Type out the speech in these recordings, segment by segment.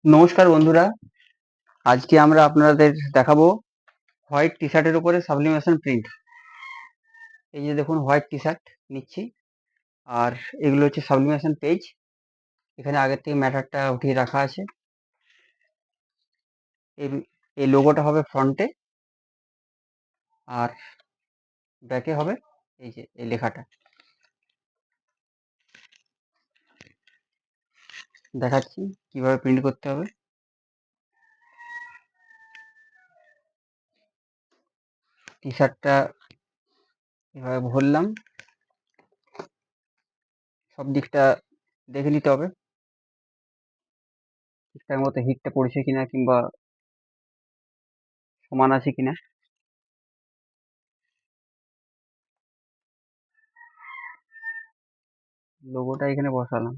নমস্কার বন্ধুরা, আজকে আমরা আপনাদের দেখাবো হোয়াইট টি শার্টের উপরে সাবলিমেশন প্রিন্ট। এই যে দেখুন হোয়াইট টি শার্ট নিচ্ছি, আর এগুলো হচ্ছে সাবলিমেশন পেজ। এখানে আগের থেকে ম্যাটারটা উঠিয়ে রাখা আছে। এই এই লোগোটা হবে ফ্রন্টে, আর ব্যাকে হবে এই যে এই লেখাটা। দেখাচ্ছি কিভাবে প্রিন্ট করতে হবে। টি শার্টটা এভাবে ভরলাম, সব দিকটা দেখে নিতে হবে ঠিকঠাক মতো হিটটা পড়ছে কিনা, কিংবা সমান আছে কিনা। লোগোটা এখানে বসালাম,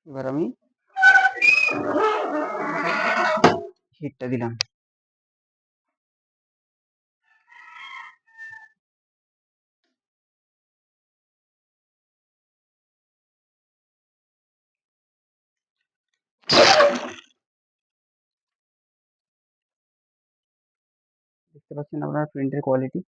এবার আমি হিটটা দিলাম। দেখতে পাচ্ছেন আপনার প্রিন্টের কোয়ালিটি।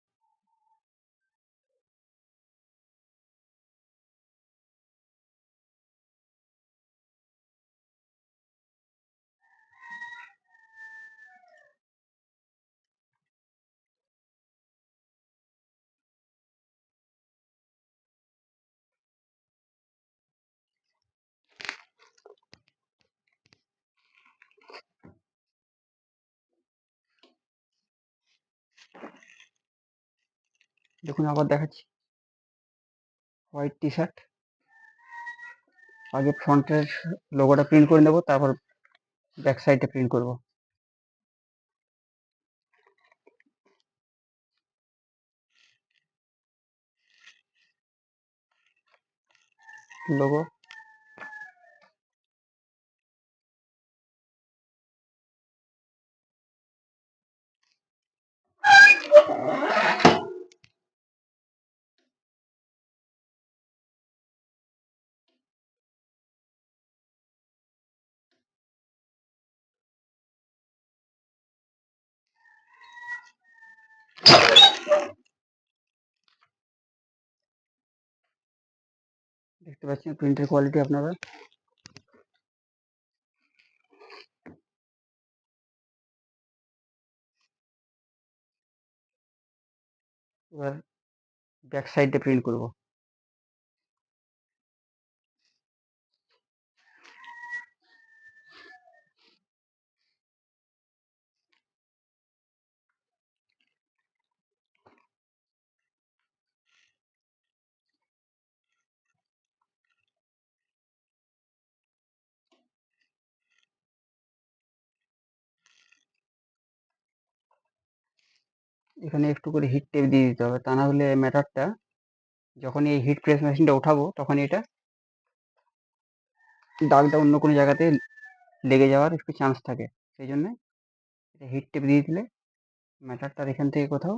দেখুন আবার দেখাচ্ছি, হোয়াইট টি শার্ট। আগে ফ্রন্টের লোগোটা প্রিন্ট করে নেব, তারপর ব্যাক সাইডটা প্রিন্ট করব। লোগো দেখতে পাচ্ছেন প্রিন্টের কোয়ালিটি আপনারা। এবার ব্যাক সাইডটা প্রিন্ট করব। এখানে একটু করে হিট টেপ দিয়ে দিতে হবে, তা না হলে ম্যাটারটা যখন এই হিট প্রেস মেশিনটা ওঠাবো তখন এটা দাগটা অন্য কোনো জায়গাতে লেগে যাওয়ার একটু চান্স থাকে। সেই জন্য এটা হিট টেপ দিয়ে দিলে ম্যাটারটার এখান থেকে কোথাও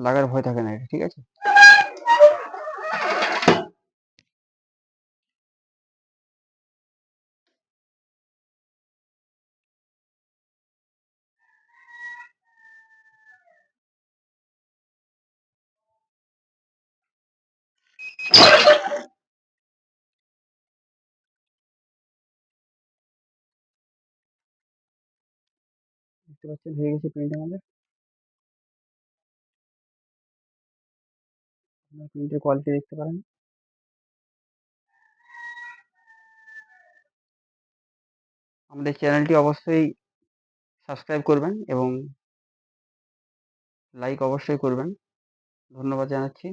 লাগার ভয় থাকে না। এটা ঠিক আছে। দেখতে পাচ্ছেন হয়ে গেছে প্রিন্ট আমাদের। আপনার প্রিন্টের কোয়ালিটি দেখতে পারেন। আমাদের চ্যানেলটি অবশ্যই সাবস্ক্রাইব করবেন এবং লাইক অবশ্যই করবেন। ধন্যবাদ জানাচ্ছি।